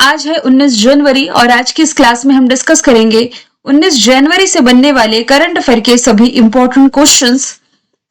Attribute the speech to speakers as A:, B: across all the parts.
A: आज है 19 जनवरी और आज की इस क्लास में हम डिस्कस करेंगे 19 जनवरी से बनने वाले करंट अफेयर के सभी इंपॉर्टेंट क्वेश्चंस।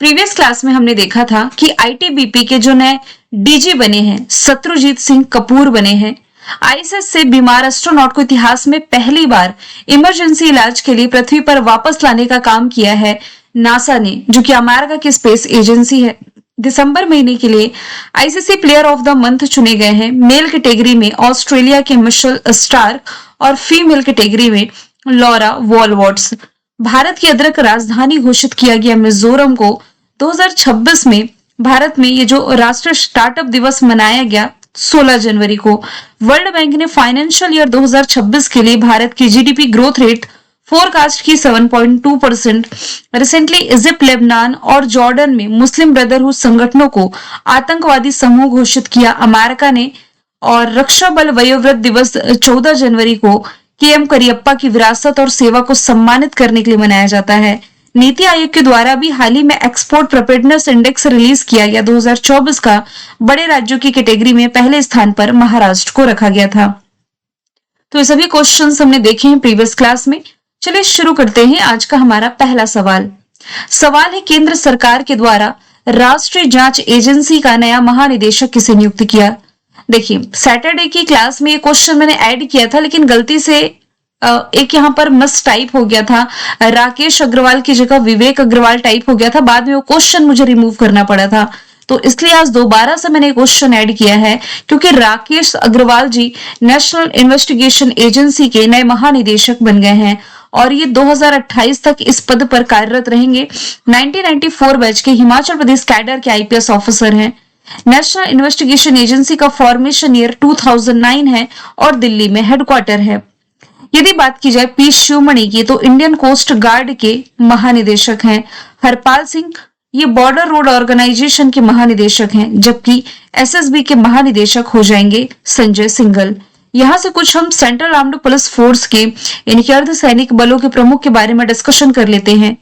A: प्रीवियस क्लास में हमने देखा था कि आईटीबीपी के जो नए डीजी बने हैं शत्रुजीत सिंह कपूर बने हैं। आईएसएस से बीमार एस्ट्रोनॉट को इतिहास में पहली बार इमरजेंसी इलाज के लिए पृथ्वी पर वापस लाने का काम किया है नासा ने, जो कि अमेरिका की स्पेस एजेंसी है। दिसंबर महीने के लिए ICC player of the month चुने गए हैं। मेल कैटेगरी में ऑस्ट्रेलिया के मिशेल स्टार्क और फीमेल कैटेगरी में लॉरा वॉलवर्ट्स। भारत की अदरक राजधानी घोषित किया गया मिजोरम को। 2026 में भारत में ये जो राष्ट्रीय स्टार्टअप दिवस मनाया गया 16 जनवरी को। वर्ल्ड बैंक ने फाइनेंशियल ईयर 2026 के लिए भारत की जीडीपी ग्रोथ रेट फोरकास्ट की 7.2%। रिसेंटली इजिप्ट, लेबनान और जॉर्डन में मुस्लिम ब्रदरहुड संगठनों को आतंकवादी समूह घोषित किया अमेरिका ने। और रक्षा बल वयोवृद्ध दिवस 14 जनवरी को केएम करियप्पा की विरासत और सेवा को सम्मानित करने के लिए मनाया जाता है। नीति आयोग के द्वारा भी हाल ही में एक्सपोर्ट प्रिपेयर्डनेस इंडेक्स रिलीज किया गया 2024 का। बड़े राज्यों की कैटेगरी में पहले स्थान पर महाराष्ट्र को रखा गया था। तो ये सभी क्वेश्चंस हमने देखे हैं प्रीवियस क्लास में। चलिए शुरू करते हैं आज का हमारा पहला सवाल। सवाल है, केंद्र सरकार के द्वारा राष्ट्रीय जांच एजेंसी का नया महानिदेशक किसे नियुक्त किया। देखिए, सैटरडे की क्लास में ये क्वेश्चन मैंने ऐड किया था, लेकिन गलती से एक यहाँ पर मिस टाइप हो गया था। राकेश अग्रवाल की जगह विवेक अग्रवाल टाइप हो गया था। बाद में वो क्वेश्चन मुझे रिमूव करना पड़ा था, तो इसलिए आज दोबारा से मैंने क्वेश्चन ऐड किया है, क्योंकि राकेश अग्रवाल जी नेशनल इन्वेस्टिगेशन एजेंसी के नए महानिदेशक बन गए हैं और ये 2028 तक इस पद पर कार्यरत रहेंगे। 1994 बैच के हिमाचल प्रदेश कैडर के आईपीएस ऑफिसर हैं। नेशनल इन्वेस्टिगेशन एजेंसी का फॉर्मेशन ईयर 2009 है और दिल्ली में हेडक्वार्टर है। यदि बात की जाए पी शिवमणि की, तो इंडियन कोस्ट गार्ड के महानिदेशक हैं। हरपाल सिंह ये बॉर्डर रोड ऑर्गेनाइजेशन के महानिदेशक हैं, जबकि एसएसबी के महानिदेशक हो जाएंगे संजय सिंघल। यहाँ से कुछ हम सेंट्रल आर्म्ड पुलिस फोर्स के यानी कि अर्धसैनिक बलों के प्रमुख के बारे में डिस्कशन कर लेते हैं।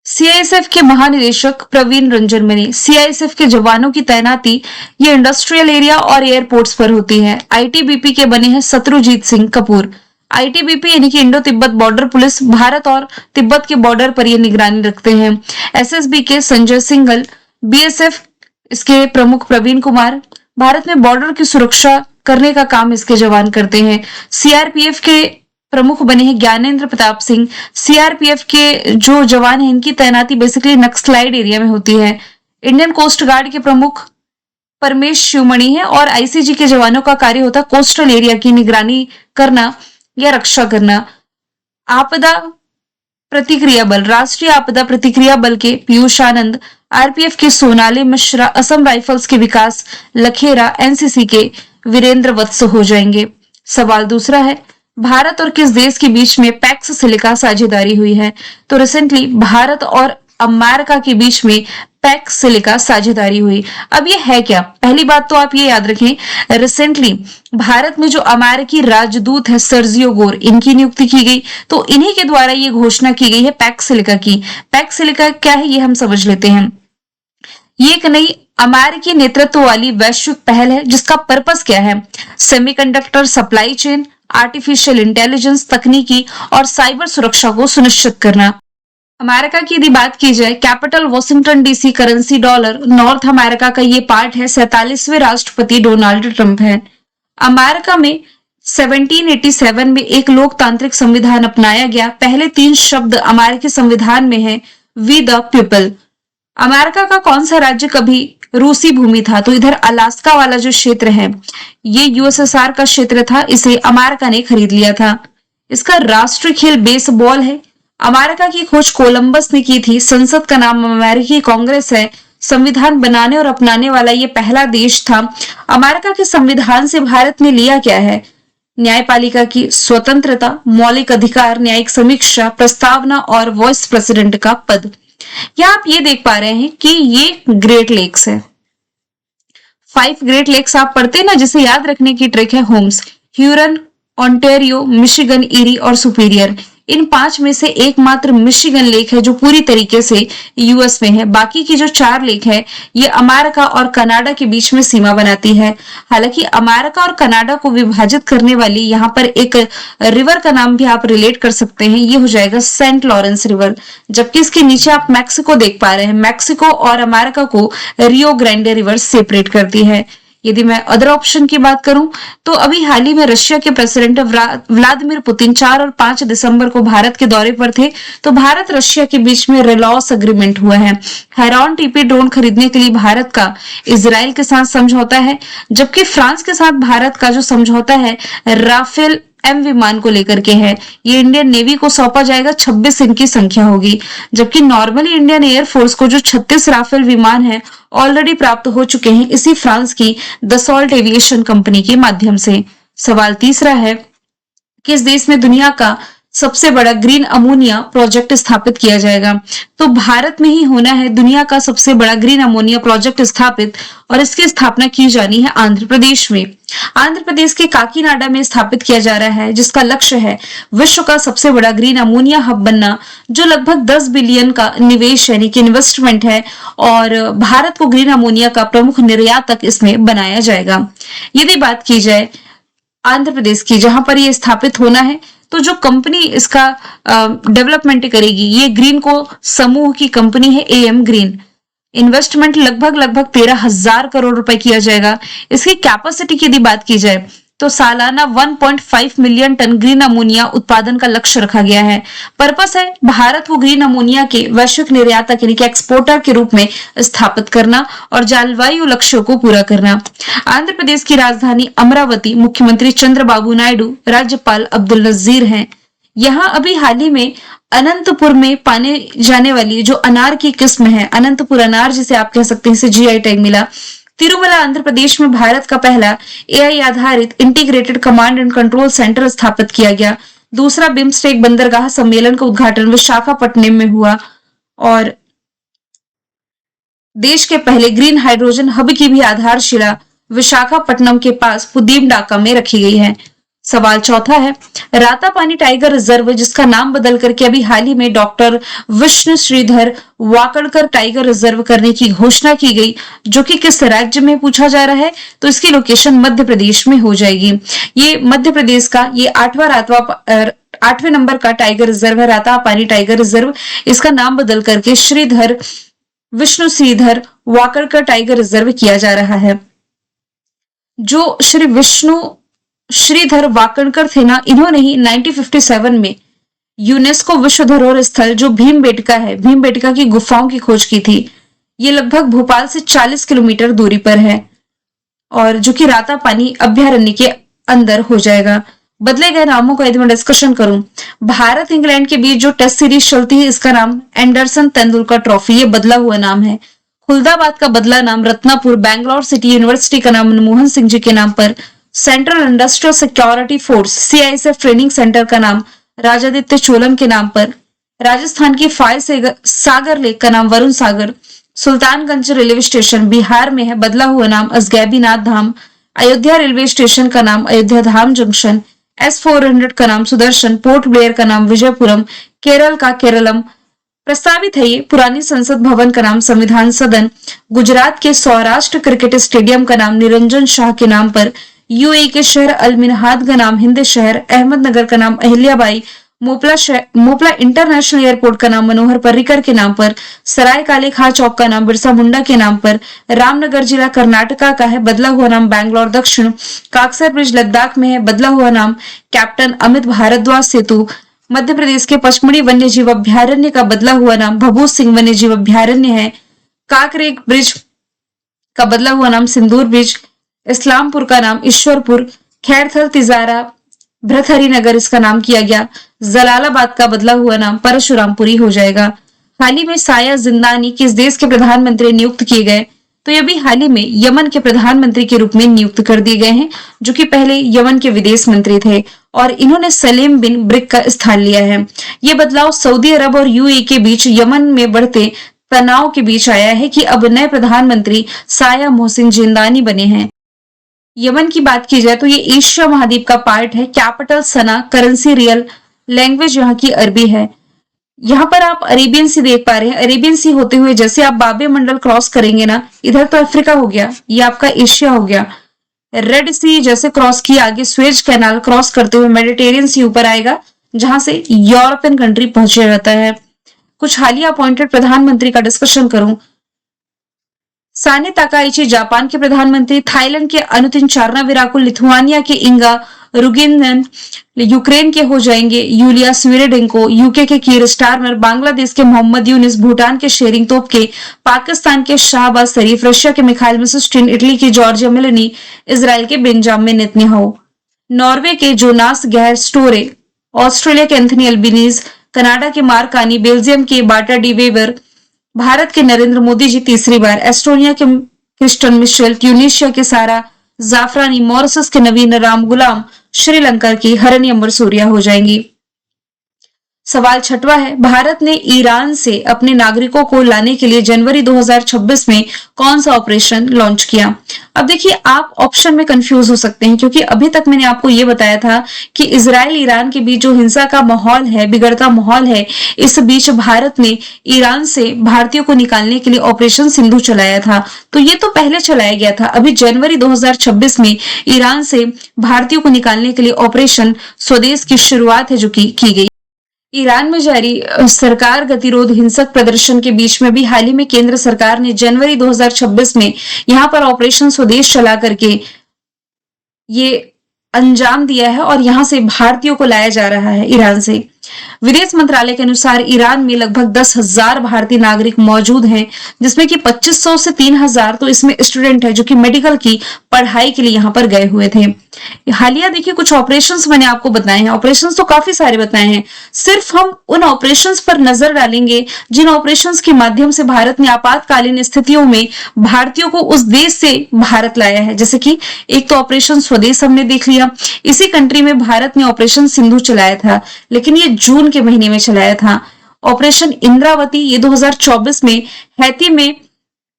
A: सीआईएसएफ के महानिदेशक प्रवीण रंजन बने। सीआईएसएफ के जवानों की तैनाती ये इंडस्ट्रियल एरिया और एयरपोर्ट्स पर होती है। आईटीबीपी के बने हैं शत्रुजीत सिंह कपूर। आईटीबीपी यानी कि Indo Tibet border police Bharat और तिब्बत के बॉर्डर पर ये निगरानी रखते हैं। एसएसबी के संजय सिंघल। बीएसएफ इसके प्रमुख प्रवीण कुमार भारत में बॉर्डर की सुरक्षा करने का काम इसके जवान करते हैं। सीआरपीएफ के प्रमुख बने हैं ज्ञानेंद्र प्रताप सिंह। सीआरपीएफ के जो जवान हैं इनकी तैनाती बेसिकली नक्सलाइड एरिया में होती है। इंडियन कोस्ट गार्ड के प्रमुख परमेश शिवमणि है और आईसीजी के जवानों का कार्य होता है कोस्टल एरिया की निगरानी करना या रक्षा करना। आपदा प्रतिक्रिया बल, राष्ट्रीय आपदा प्रतिक्रिया बल के पीयूष आनंद। आरपीएफ के सोनाली मिश्रा। असम राइफल्स के विकास लखेरा। एनसीसी के वीरेंद्र वत्स हो जाएंगे। सवाल दूसरा है, भारत और किस देश के बीच में पैक्स सिलिका साझेदारी हुई है। तो रिसेंटली भारत और अमेरिका के बीच में पैक्स सिलिका साझेदारी हुई। अब ये है क्या? पहली बात तो आप ये याद रखें, रिसेंटली भारत में जो अमेरिकी राजदूत है सर्जियो गोर, इनकी नियुक्ति की गई, तो इन्हीं के द्वारा ये घोषणा की गई है पैक्स सिलिका की। पैक्स सिलिका क्या है ये हम समझ लेते हैं। ये एक नई अमेरिकी नेतृत्व वाली वैश्विक पहल है जिसका पर्पस क्या है, semiconductor supply chain, artificial intelligence तकनीकी और साइबर सुरक्षा को सुनिश्चित करना। अमेरिका की यदि बात की जाए, capital Washington DC, currency dollar. North America का ये पार्ट है। 47वें राष्ट्रपति डोनाल्ड ट्रंप हैं। अमेरिका में 1787 में एक लोकतांत्रिक संविधान अपनाया गया। पहले 3 शब्द अमेरिकी संविधान में है, वी द पीपल। अमेरिका का कौन सा राज्य कभी रूसी भूमि था? तो इधर अलास्का वाला जो क्षेत्र है ये यूएसएसआर का क्षेत्र था, इसे अमेरिका ने खरीद लिया था। इसका राष्ट्रीय खेल बेसबॉल है। अमेरिका की खोज कोलंबस ने की थी। संसद का नाम अमेरिकी कांग्रेस है। संविधान बनाने और अपनाने वाला ये पहला देश था। अमेरिका के संविधान से भारत ने लिया क्या है? न्यायपालिका की स्वतंत्रता, मौलिक अधिकार, न्यायिक समीक्षा, प्रस्तावना और वाइस प्रेसिडेंट का पद। यहाँ आप ये देख पा रहे हैं कि ये ग्रेट लेक्स है। 5 ग्रेट लेक्स आप पढ़ते हैं ना, जिसे याद रखने की ट्रिक है HOMES, Huron, Ontario, Michigan, Erie और सुपीरियर। इन 5 में से एकमात्र मिशिगन लेक है जो पूरी तरीके से यूएस में है। बाकी की जो 4 लेक है ये अमेरिका और कनाडा के बीच में सीमा बनाती है। हालांकि अमेरिका और कनाडा को विभाजित करने वाली यहाँ पर एक रिवर का नाम भी आप रिलेट कर सकते हैं, ये हो जाएगा सेंट लॉरेंस रिवर। जबकि इसके नीचे आप मैक्सिको देख पा रहे हैं, मैक्सिको और अमेरिका को रियो ग्रांडे रिवर सेपरेट करती है। यदि मैं अदर ऑप्शन की बात करूं तो अभी हाल ही में रशिया के प्रेसिडेंट व्लादिमीर पुतिन 4 और 5 दिसंबर को भारत के दौरे पर थे, तो भारत रशिया के बीच में रेलॉस एग्रीमेंट हुआ है। हेरॉन टीपी ड्रोन खरीदने के लिए भारत का इजराइल के साथ समझौता है, जबकि फ्रांस के साथ भारत का जो समझौता है राफेल एम विमान को लेकर के है। ये इंडियन नेवी को सौंपा जाएगा, 26 इनकी संख्या होगी। जबकि नॉर्मली इंडियन एयरफोर्स को जो 36 राफेल विमान है ऑलरेडी प्राप्त हो चुके हैं इसी फ्रांस की दसॉल्ट एविएशन कंपनी के माध्यम से। सवाल तीसरा है, किस देश में दुनिया का सबसे बड़ा ग्रीन अमोनिया प्रोजेक्ट स्थापित किया जाएगा? तो भारत में ही होना है दुनिया का सबसे बड़ा ग्रीन अमोनिया प्रोजेक्ट स्थापित, और इसकी स्थापना की जानी है आंध्र प्रदेश में। आंध्र प्रदेश के काकीनाडा में स्थापित किया जा रहा है, जिसका लक्ष्य है विश्व का सबसे बड़ा ग्रीन अमोनिया हब बनना, जो लगभग 10 बिलियन का निवेश यानी कि इन्वेस्टमेंट है, और भारत को ग्रीन अमोनिया का प्रमुख निर्यातक इसमें बनाया जाएगा। यदि बात की जाए आंध्र प्रदेश की, जहां पर यह स्थापित होना है, तो जो कंपनी इसका डेवलपमेंट करेगी ये ग्रीन को समूह की कंपनी है एएम ग्रीन। इन्वेस्टमेंट लगभग 13,000 करोड़ रुपए किया जाएगा। इसकी कैपेसिटी की यदि बात की जाए तो सालाना 1.5 मिलियन टन ग्रीन अमोनिया उत्पादन का लक्ष्य रखा गया है। पर्पस है भारत को ग्रीन अमोनिया के वैश्विक निर्यातक यानी कि एक्सपोर्टर के रूप में स्थापित करना और जलवायु लक्ष्यों को पूरा करना। आंध्र प्रदेश की राजधानी अमरावती, मुख्यमंत्री चंद्रबाबू नायडू, राज्यपाल अब्दुल नजीर हैं। यहाँ अभी हाल ही में अनंतपुर में पाने जाने वाली जो अनार की किस्म है, अनंतपुर अनार जिसे आप कह सकते हैं, इसे जीआई टैग मिला। तिरुमला आंध्र प्रदेश में भारत का पहला एआई आधारित integrated command and control centre स्थापित किया गया। दूसरा बिम्स्टेक बंदरगाह सम्मेलन का उद्घाटन विशाखापट्टनम में हुआ, और देश के पहले ग्रीन हाइड्रोजन हब की भी आधारशिला विशाखापट्टनम के पास पुदीमडाका में रखी गई है। सवाल चौथा है, रातापानी टाइगर रिजर्व, जिसका नाम बदल करके अभी हाल ही में doctor Vishnu Shridhar Wakadkar tiger reserve करने की घोषणा की गई, जो कि किस राज्य में पूछा जा रहा है, तो इसकी लोकेशन मध्य प्रदेश में हो जाएगी। ये मध्य प्रदेश का ये 8वें नंबर का टाइगर रिजर्व है, रातापानी टाइगर रिजर्व। इसका नाम बदल करके विष्णु श्रीधर वाकड़कर टाइगर रिजर्व किया जा रहा है। जो श्री विष्णु श्रीधर वाकड़कर थे ना, इन्होंने ही 1957 में यूनेस्को विश्व धरोहर स्थल जो भीमबेटका है, भीमबेटका की गुफाओं की खोज की थी। ये लगभग भोपाल से 40 किलोमीटर दूरी पर है, और जो कि रातापानी अभ्यारण्य के अंदर हो जाएगा। बदले गए नामों का यदि मैं डिस्कशन करूं, भारत इंग्लैंड के बीच जो टेस्ट सीरीज चलती है इसका नाम एंडरसन तेंदुलकर ट्रॉफी, ये बदला हुआ नाम है। खुलदाबाद का बदला नाम रत्नापुर, बैंगलोर सिटी यूनिवर्सिटी का नाम मनमोहन सिंह जी के नाम पर, central industrial security force CISF training centre का नाम राजादित्य चोलन के नाम पर, राजस्थान की फायर सागर लेक का नाम वरुण सागर, सुल्तानगंज रेलवे स्टेशन बिहार में है, बदला हुआ नाम असगैबीनाथ धाम, अयोध्या रेलवे स्टेशन का नाम अयोध्या धाम जंक्शन, S400 का नाम सुदर्शन, पोर्ट ब्लेयर का नाम विजयपुरम, केरल का केरलम प्रस्तावित है। ये पुरानी संसद भवन का नाम संविधान सदन, गुजरात के सौराष्ट्र क्रिकेट स्टेडियम का नाम निरंजन शाह के नाम पर, यूएई के शहर अल मिनहाद का नाम हिंद शहर, अहमदनगर का नाम अहिल्याबाई, मोपला इंटरनेशनल एयरपोर्ट का नाम मनोहर पर्रिकर के नाम पर, सराय काले खां चौक का नाम बिरसा मुंडा के नाम पर, रामनगर जिला कर्नाटका का है, बदला हुआ नाम बैंगलोर दक्षिण, काकसर ब्रिज लद्दाख में है, बदला हुआ नाम कैप्टन अमित भारद्वाज सेतु, मध्य प्रदेश के पचमढ़ी वन्य जीव अभ्यारण्य का बदला हुआ नाम भभूत सिंह वन्य जीव अभ्यारण्य है, काकरेक ब्रिज का बदला हुआ नाम सिंदूर ब्रिज, इस्लामपुर का नाम ईश्वरपुर, खैरथल तिजारा भ्रतहरि नगर इसका नाम किया गया, जलालाबाद का बदला हुआ नाम परशुरामपुरी हो जाएगा। हाल ही में साया जिंदानी किस देश के प्रधानमंत्री नियुक्त किए गए, तो ये भी हाल ही में यमन के प्रधानमंत्री के रूप में नियुक्त कर दिए गए हैं, जो कि पहले यमन के विदेश मंत्री थे, और इन्होंने सलीम बिन ब्रिक का स्थान लिया है। ये बदलाव सऊदी अरब और यूएई के बीच यमन में बढ़ते तनाव के बीच आया है कि अब नए प्रधानमंत्री साया मोहसिन जिंदानी बने हैं। यमन की बात की जाए तो ये एशिया महाद्वीप का पार्ट है, कैपिटल सना, करेंसी रियल, लैंग्वेज यहाँ की अरबी है। यहाँ पर आप अरेबियन सी देख पा रहे हैं। अरेबियन सी होते हुए जैसे आप बाबे मंडल क्रॉस करेंगे ना, इधर तो अफ्रीका हो गया, ये आपका एशिया हो गया। रेड सी जैसे क्रॉस किया, आगे स्वेज कैनाल क्रॉस करते हुए मेडिटेरियन सी ऊपर आएगा, जहां से यूरोपियन कंट्री पहुंचे रहता है। कुछ हालिया अपॉइंटेड प्रधानमंत्री का डिस्कशन करूं। साने ताकाइची जापान के प्रधानमंत्री, थाईलैंड के अनुतिन चारनाविराकुल, लिथुआनिया के इंगा रुगिनन यूक्रेन के हो जाएंगे यूलिया स्वीरेडेंको, यूके के कीर स्टारमर, बांग्लादेश के मोहम्मद यूनिस, भूटान के शेरिंग तोपके, पाकिस्तान के शाहबाज शरीफ, रशिया के मिखाइल मिशुस्टिन, इटली की जॉर्जिया मेलोनी, इसराइल के बेंजामिन नेतन्याहू, नॉर्वे के जोनास गैर स्टोरे, ऑस्ट्रेलिया के एंथनी अल्बिनीज, कनाडा के मार्क आनी, बेल्जियम के बाटा डी वेबर, भारत के नरेंद्र मोदी जी तीसरी बार, एस्टोनिया के क्रिस्टन मिशेल, ट्यूनिशिया के सारा जाफरानी, मॉरिशस के नवीन राम गुलाम, श्रीलंका की हरनी अमर सूर्या हो जाएंगी। सवाल छठवां है, भारत ने ईरान से अपने नागरिकों को लाने के लिए जनवरी 2026 में कौन सा ऑपरेशन लॉन्च किया? अब देखिए, आप ऑप्शन में कंफ्यूज हो सकते हैं, क्योंकि अभी तक मैंने आपको यह बताया था कि इजराइल ईरान के बीच जो हिंसा का माहौल है, बिगड़ता माहौल है, इस बीच भारत ने ईरान से भारतीयों को निकालने के लिए ऑपरेशन सिंधु चलाया था। तो ये तो पहले चलाया गया था। अभी जनवरी 2026 में ईरान से भारतीयों को निकालने के लिए ऑपरेशन स्वदेश की शुरुआत है, जो की गई। ईरान में जारी सरकार गतिरोध हिंसक प्रदर्शन के बीच में भी हाल ही में केंद्र सरकार ने जनवरी 2026 में यहां पर ऑपरेशन स्वदेश चला करके ये अंजाम दिया है और यहां से भारतीयों को लाया जा रहा है ईरान से। विदेश मंत्रालय के अनुसार ईरान में लगभग 10,000 भारतीय नागरिक मौजूद हैं, जिसमें कि 2500 से 3000 तो इसमें स्टूडेंट है जो कि मेडिकल की पढ़ाई के लिए यहाँ पर गए हुए थे। हालिया देखिए, कुछ ऑपरेशंस मैंने आपको बताए हैं। ऑपरेशंस तो काफी सारे बताए हैं, सिर्फ हम उन ऑपरेशंस पर नजर डालेंगे जिन ऑपरेशंस के माध्यम से भारत ने आपातकालीन स्थितियों में भारतीयों को उस देश से भारत लाया है। जैसे कि एक तो ऑपरेशन स्वदेश हमने देख लिया, इसी कंट्री में भारत ने ऑपरेशन सिंधु चलाया था, लेकिन ये जून के महीने में चलाया था। ऑपरेशन इंद्रावती ये 2024 में हैती में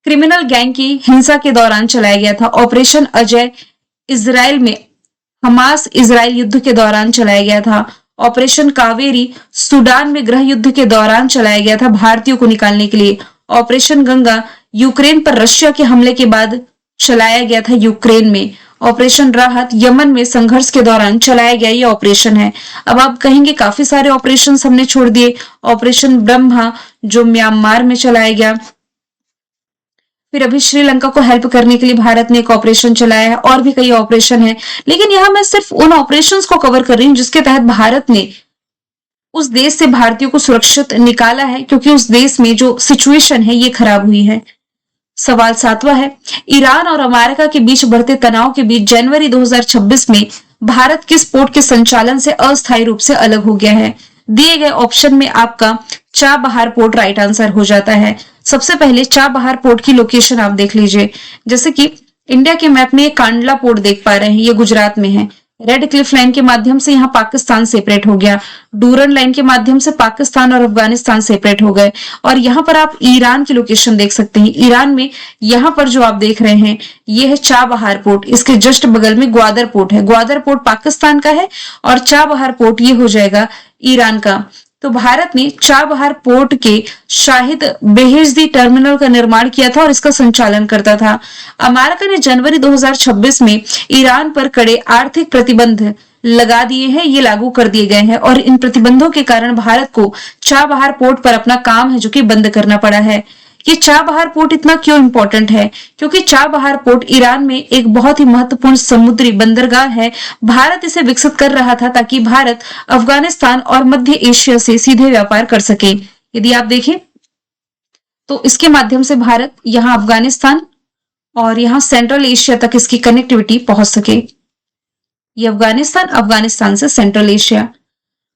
A: क्रिमिनल गैंग की हिंसा के दौरान चलाया गया था। ऑपरेशन अजय इजराइल में हमास इजराइल युद्ध के दौरान चलाया गया था। ऑपरेशन कावेरी सूडान में गृह युद्ध के दौरान चलाया गया था भारतीयों को निकालने के लिए। ऑपरेशन गंगा यूक्रेन पर रशिया के हमले के बाद चलाया गया था यूक्रेन में। ऑपरेशन राहत यमन में संघर्ष के दौरान चलाया गया ये ऑपरेशन है। अब आप कहेंगे काफी सारे ऑपरेशन हमने छोड़ दिए। ऑपरेशन ब्रह्मा जो म्यांमार में चलाया गया, फिर अभी श्रीलंका को हेल्प करने के लिए भारत ने एक ऑपरेशन चलाया है, और भी कई ऑपरेशन है, लेकिन यहां मैं सिर्फ उन ऑपरेशंस को कवर कर रही हूं जिसके तहत भारत ने उस देश से भारतीयों को सुरक्षित निकाला है, क्योंकि उस देश में जो सिचुएशन है ये खराब हुई है। सवाल सातवां है, ईरान और अमेरिका के बीच बढ़ते तनाव के बीच जनवरी 2026 में भारत किस पोर्ट के संचालन से अस्थायी रूप से अलग हो गया है? दिए गए ऑप्शन में आपका चाबहार पोर्ट राइट आंसर हो जाता है। सबसे पहले चाबहार पोर्ट की लोकेशन आप देख लीजिए। जैसे कि इंडिया के मैप में ये कांडला पोर्ट देख पा रहे हैं, ये गुजरात में है। रेड क्लिफ लाइन के माध्यम से यहाँ पाकिस्तान सेपरेट हो गया। डूरन लाइन के माध्यम से पाकिस्तान और अफगानिस्तान सेपरेट हो गए। और यहाँ पर आप ईरान की लोकेशन देख सकते हैं। ईरान में यहाँ पर जो आप देख रहे हैं ये है चाबहार पोर्ट, इसके जस्ट बगल में ग्वादर पोर्ट है। ग्वादर पोर्ट पाकिस्तान का है और चाबहार पोर्ट ये हो जाएगा ईरान का। तो भारत ने चाबहार पोर्ट के शाहिद बेहेजदी टर्मिनल का निर्माण किया था और इसका संचालन करता था। अमेरिका ने जनवरी 2026 में ईरान पर कड़े आर्थिक प्रतिबंध लगा दिए हैं, ये लागू कर दिए गए हैं, और इन प्रतिबंधों के कारण भारत को चाबहार पोर्ट पर अपना काम है जो कि बंद करना पड़ा है। ये चाबहार पोर्ट इतना क्यों इंपॉर्टेंट है? क्योंकि चाबहार पोर्ट ईरान में एक बहुत ही महत्वपूर्ण समुद्री बंदरगाह है। भारत इसे विकसित कर रहा था ताकि भारत अफगानिस्तान और मध्य एशिया से सीधे व्यापार कर सके। यदि आप देखें तो इसके माध्यम से भारत यहाँ अफगानिस्तान और यहाँ सेंट्रल एशिया तक इसकी कनेक्टिविटी पहुंच सके। ये अफगानिस्तान से सेंट्रल एशिया।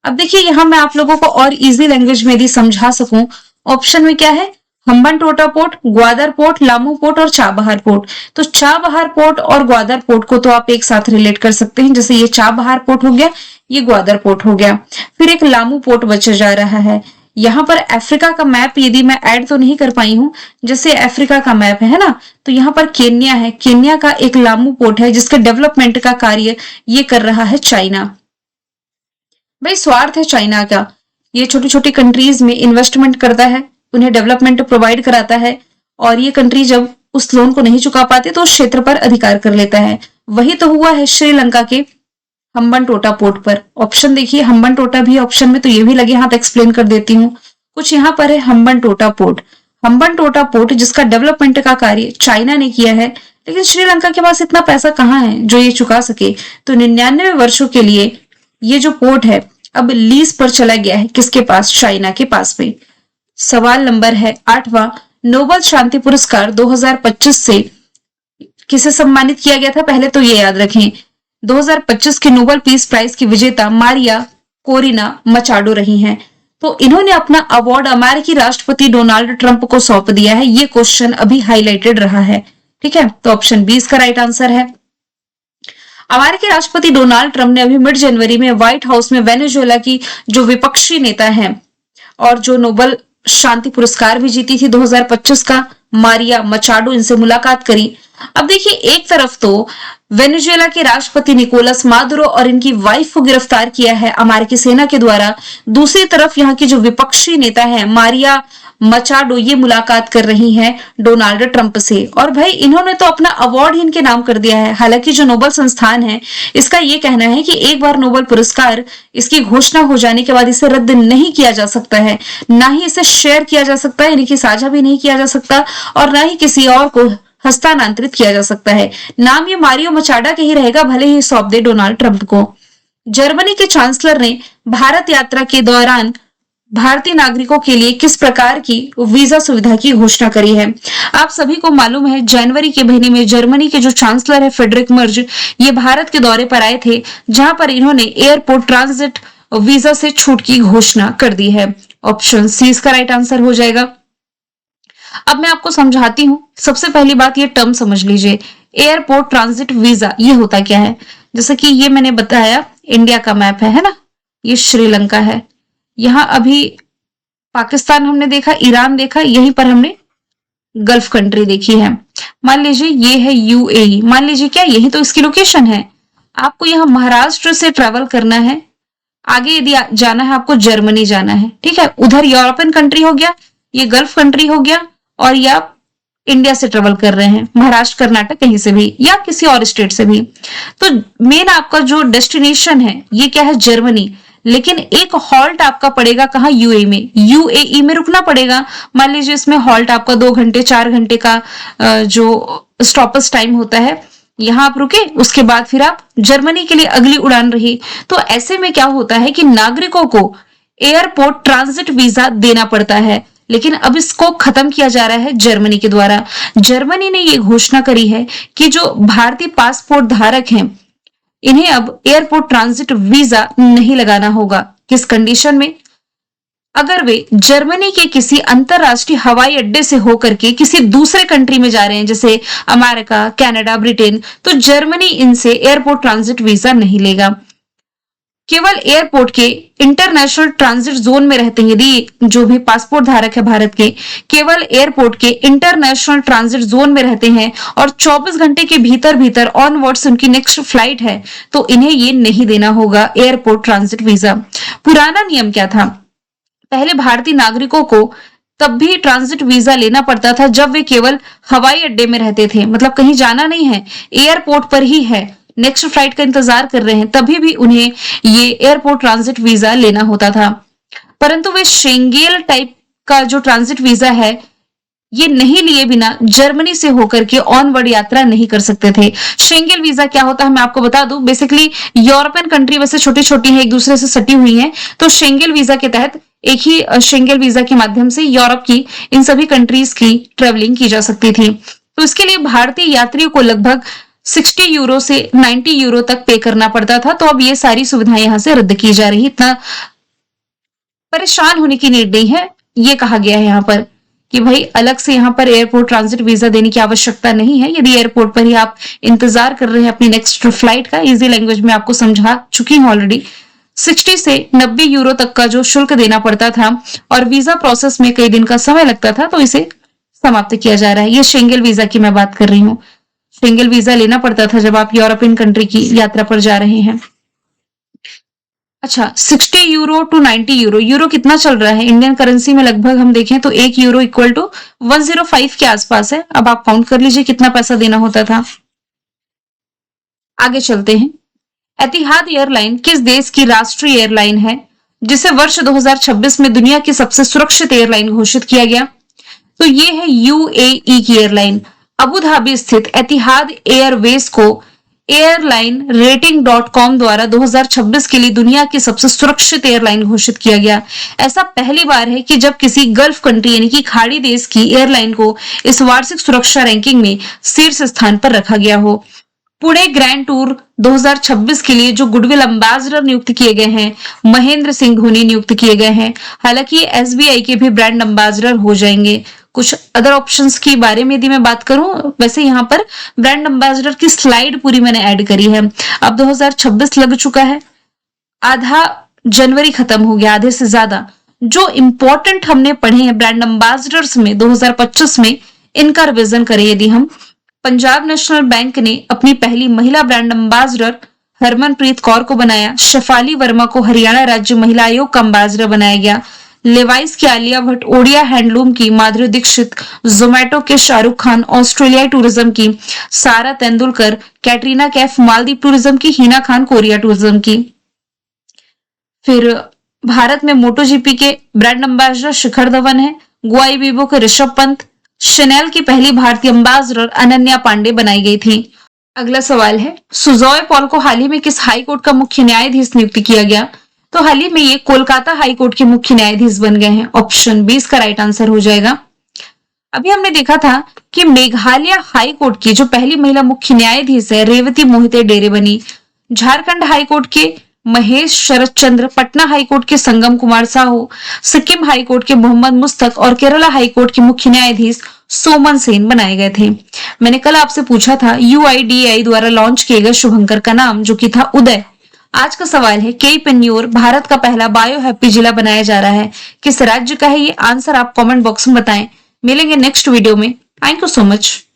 A: अब देखिए, यहाँ मैं आप लोगों को और इजी लैंग्वेज में यदि समझा सकूं, ऑप्शन में क्या है? Hambantota port, Gwadar port, Lamu port और चाबहार पोर्ट। तो चाबहार पोर्ट और ग्वादर पोर्ट को तो आप एक साथ रिलेट कर सकते हैं। जैसे ये चाबहार पोर्ट हो गया, ये ग्वादर पोर्ट हो गया, फिर एक लामू पोर्ट बचा जा रहा है। यहाँ पर अफ्रीका का मैप यदि मैं ऐड तो नहीं कर पाई हूं, जैसे अफ्रीका का मैप है ना, तो यहाँ पर केन्या है। केन्या का एक लामू पोर्ट है जिसके डेवलपमेंट का कार्य ये कर रहा है चाइना। भाई स्वार्थ है चाइना का, ये छोटी छोटी कंट्रीज में इन्वेस्टमेंट करता है, उन्हें डेवलपमेंट प्रोवाइड कराता है, और ये कंट्री जब उस लोन को नहीं चुका पाते तो उस क्षेत्र पर अधिकार कर लेता है। वही तो हुआ है श्रीलंका के हम्बन टोटा पोर्ट पर। ऑप्शन देखिए, हम्बन टोटा भी ऑप्शन में, तो ये भी लगे हाथ एक्सप्लेन कर देती हूँ। कुछ यहाँ पर है हम्बन टोटा पोर्ट। हम्बन टोटा पोर्ट जिसका डेवलपमेंट का कार्य चाइना ने किया है, लेकिन श्रीलंका के पास इतना पैसा कहाँ है जो ये चुका सके। तो 99 वर्षों के लिए ये जो पोर्ट है अब लीज पर चला गया है, किसके पास? चाइना के पास में। सवाल नंबर है 8वां, नोबेल शांति पुरस्कार 2025 से किसे सम्मानित किया गया था? पहले तो ये याद रखें, 2025 के नोबेल पीस प्राइज की विजेता मारिया कोरिना मचाडो रही हैं। तो इन्होंने अपना अवार्ड अमेरिकी राष्ट्रपति डोनाल्ड ट्रंप को सौंप दिया है। ये क्वेश्चन अभी हाईलाइटेड रहा है, ठीक है। तो ऑप्शन 20 का राइट आंसर है। अमेरिकी राष्ट्रपति डोनाल्ड ट्रंप ने अभी मिड जनवरी में व्हाइट हाउस में वेनेजुएला की जो विपक्षी नेता है और जो नोबेल शांति पुरस्कार भी जीती थी 2025 का, मारिया मचाडो, इनसे मुलाकात करी। अब देखिए, एक तरफ तो वेनेजुएला के राष्ट्रपति निकोलस मादुरो और इनकी वाइफ को गिरफ्तार किया है अमेरिकी सेना के द्वारा, दूसरी तरफ यहाँ की जो विपक्षी नेता है मारिया मचाडो, ये मुलाकात कर रही हैं डोनाल्ड ट्रंप से। और भाई इन्होंने तो अपना अवार्ड ही इनके नाम कर दिया है। हालांकि जो नोबेल संस्थान है इसका ये कहना है कि एक बार नोबेल पुरस्कार इसकी घोषणा हो जाने के बाद इसे रद्द नहीं किया जा सकता है, ना ही इसे शेयर किया जा सकता है, यानी कि साझा भी नहीं किया जा सकता, और ना ही किसी और को हस्तांतरित किया जा सकता है। नाम ये मारियो मचाडो के ही रहेगा, भले ही सौंप दे डोनाल्ड ट्रंप को। जर्मनी के चांसलर ने भारत यात्रा के दौरान भारतीय नागरिकों के लिए किस प्रकार की वीजा सुविधा की घोषणा करी है? आप सभी को मालूम है जनवरी के महीने में जर्मनी के जो चांसलर है फ्रेडरिक मर्ज, ये भारत के दौरे पर आए थे, जहां पर इन्होंने एयरपोर्ट ट्रांजिट वीजा से छूट की घोषणा कर दी है। ऑप्शन सी इसका राइट आंसर हो जाएगा। अब मैं आपको समझाती हूँ। सबसे पहली बात, ये टर्म समझ लीजिए, एयरपोर्ट ट्रांजिट वीजा ये होता क्या है। जैसे कि ये मैंने बताया, इंडिया का मैप है ना, ये श्रीलंका है, यहाँ अभी पाकिस्तान हमने देखा, ईरान देखा, यहीं पर हमने गल्फ कंट्री देखी है। मान लीजिए ये है यूएई, मान लीजिए क्या, यही तो इसकी लोकेशन है। आपको यहाँ महाराष्ट्र से ट्रेवल करना है, आगे यदि जाना है आपको जर्मनी जाना है, ठीक है। उधर यूरोपियन कंट्री हो गया, ये गल्फ कंट्री हो गया, और ये आप इंडिया से ट्रेवल कर रहे हैं, महाराष्ट्र कर्नाटक कहीं से भी या किसी और स्टेट से भी, तो मेन आपका जो डेस्टिनेशन है ये क्या है? जर्मनी। लेकिन एक हॉल्ट आपका पड़ेगा कहाँ? यूएई में। यूएई में रुकना पड़ेगा। मान लीजिए इसमें हॉल्ट आपका 2 घंटे 4 घंटे का जो स्टॉपेज टाइम होता है, यहाँ आप रुके, उसके बाद फिर आप जर्मनी के लिए अगली उड़ान रही। तो ऐसे में क्या होता है कि नागरिकों को एयरपोर्ट ट्रांजिट वीजा देना पड़ता है, लेकिन अब इसको खत्म किया जा रहा है जर्मनी के द्वारा। जर्मनी ने ये घोषणा करी है कि जो भारतीय पासपोर्ट धारक हैं इन्हें अब एयरपोर्ट ट्रांजिट वीजा नहीं लगाना होगा। किस कंडीशन में? अगर वे जर्मनी के किसी अंतरराष्ट्रीय हवाई अड्डे से होकर के किसी दूसरे कंट्री में जा रहे हैं, जैसे अमेरिका, कनाडा, ब्रिटेन, तो जर्मनी इनसे एयरपोर्ट ट्रांजिट वीजा नहीं लेगा। केवल एयरपोर्ट के इंटरनेशनल ट्रांजिट जोन में रहते हैं यदि जो भी पासपोर्ट धारक है भारत के, केवल एयरपोर्ट के इंटरनेशनल ट्रांजिट जोन में रहते हैं और 24 घंटे के भीतर भीतर ऑनवर्ड्स उनकी नेक्स्ट फ्लाइट है, तो इन्हें ये नहीं देना होगा एयरपोर्ट ट्रांजिट वीजा। पुराना नियम क्या था? पहले भारतीय नागरिकों को तब भी ट्रांजिट वीजा लेना पड़ता था जब वे केवल हवाई अड्डे में रहते थे, मतलब कहीं जाना नहीं है, एयरपोर्ट पर ही है, नेक्स्ट फ्लाइट का इंतजार कर रहे हैं, तभी भी उन्हें ये एयरपोर्ट ट्रांजिट वीजा लेना होता था। परंतु वे शेंगेन टाइप का जो ट्रांजिट वीजा है ये नहीं लिए बिना जर्मनी से होकर के ऑनवर्ड यात्रा नहीं कर सकते थे। शेंगेन वीजा क्या होता है मैं आपको बता दूं, बेसिकली यूरोपियन कंट्री वैसे छोटी छोटी है, एक दूसरे से सटी हुई हैं, तो शेंगेन वीजा के तहत एक ही शेंगेन वीजा के माध्यम से यूरोप की इन सभी कंट्रीज की ट्रेवलिंग की जा सकती थी। तो इसके लिए भारतीय यात्रियों को लगभग 60 यूरो से 90 यूरो तक पे करना पड़ता था। तो अब ये सारी सुविधाएं यहाँ से रद्द की जा रही। इतना परेशान होने की नीड नहीं है। ये कहा गया है यहाँ पर कि भाई अलग से यहाँ पर एयरपोर्ट ट्रांजिट वीजा देने की आवश्यकता नहीं है। यदि एयरपोर्ट पर ही आप इंतजार कर रहे हैं अपनी नेक्स्ट फ्लाइट का, इजी लैंग्वेज में आपको समझा चुकी हूँ ऑलरेडी, 60 से 90 यूरो तक का जो शुल्क देना पड़ता था और वीजा प्रोसेस में कई दिन का समय लगता था, तो इसे समाप्त किया जा रहा है। ये शेंगेन वीजा की मैं बात कर रही हूँ। शेंगेन वीजा लेना पड़ता था जब आप यूरोपियन कंट्री की यात्रा पर जा रहे हैं। अच्छा, 60 यूरो टू 90 यूरो। यूरो कितना चल रहा है इंडियन करेंसी में? लगभग हम देखें तो 1 यूरो इक्वल टू 105 के आसपास है। अब आप काउंट कर लीजिए कितना पैसा देना होता था। आगे चलते हैं। एतिहाद एयरलाइन किस देश की राष्ट्रीय एयरलाइन है, जिसे वर्ष 2026 में दुनिया की सबसे सुरक्षित एयरलाइन घोषित किया गया? तो ये है यूएई की एयरलाइन। अबू धाबी स्थित एतिहाद एयरवेज को एयरलाइन रेटिंग .com द्वारा 2026 के लिए दुनिया की सबसे सुरक्षित एयरलाइन घोषित किया गया। ऐसा पहली बार है कि जब किसी गल्फ कंट्री यानी कि खाड़ी देश की एयरलाइन को इस वार्षिक सुरक्षा रैंकिंग में शीर्ष स्थान पर रखा गया हो। पुणे ग्रैंड टूर 2026 के लिए जो गुडविल एम्बेसडर नियुक्त किए गए हैं, महेंद्र सिंह धोनी नियुक्त किए गए हैं। हालांकि एसबीआई के भी ब्रांड एम्बेसडर हो जाएंगे। कुछ अदर ऑप्शंस की बारे में यदि मैं बात करूं, वैसे यहाँ पर ब्रांड एम्बेसडर की स्लाइड पूरी मैंने ऐड करी है। अब 2026 लग चुका है, आधा जनवरी खत्म हो गया, आधे से ज्यादा। जो इंपॉर्टेंट हमने पढ़े हैं ब्रांड एम्बेसडर्स में 2025 में, इनका रिविजन करें यदि हम। पंजाब नेशनल बैंक ने अपनी पहली महिला ब्रांड एम्बेसडर हरमनप्रीत कौर को बनाया। शेफाली वर्मा को हरियाणा राज्य महिला आयोग का एम्बेसडर बनाया गया। लेवाइस की आलिया भट्ट, ओडिया हैंडलूम की माधुरी दीक्षित, जोमेटो के शाहरुख खान, ऑस्ट्रेलियाई टूरिज्म की सारा तेंदुलकर, कैटरीना कैफ मालदीव टूरिज्म की, हिना खान कोरिया टूरिज्म की। फिर भारत में मोटोजीपी के ब्रांड एम्बेसडर शिखर धवन है। गुआई बीबो के ऋषभ पंत। शनेल की पहली भारतीय एम्बेसडर अनन्या पांडे बनाई गई थी। अगला सवाल है, सुजॉय पॉल को हाल ही में किस हाई कोर्ट का मुख्य न्यायाधीश नियुक्त किया गया? तो हाल ही में ये कोलकाता हाई कोर्ट के मुख्य न्यायाधीश बन गए हैं। ऑप्शन 20 का राइट आंसर हो जाएगा। अभी हमने देखा था कि मेघालय हाई कोर्ट की जो पहली महिला मुख्य न्यायाधीश है, रेवती मोहिते डेरे बनी। झारखंड हाई कोर्ट के महेश शरद चंद्र, पटना हाईकोर्ट के संगम कुमार साहू, सिक्किम हाईकोर्ट के मोहम्मद मुस्तक और केरला हाईकोर्ट के मुख्य न्यायाधीश सोमन सेन बनाए गए थे। मैंने कल आपसे पूछा था यूआईडीएआई द्वारा लॉन्च किए गए शुभंकर का नाम, जो कि था उदय। आज का सवाल है, केईपन्यूर भारत का पहला बायो हैप्पी जिला बनाया जा रहा है, किस राज्य का है ये? आंसर आप कमेंट बॉक्स में बताएं। मिलेंगे नेक्स्ट वीडियो में। Thank you so much.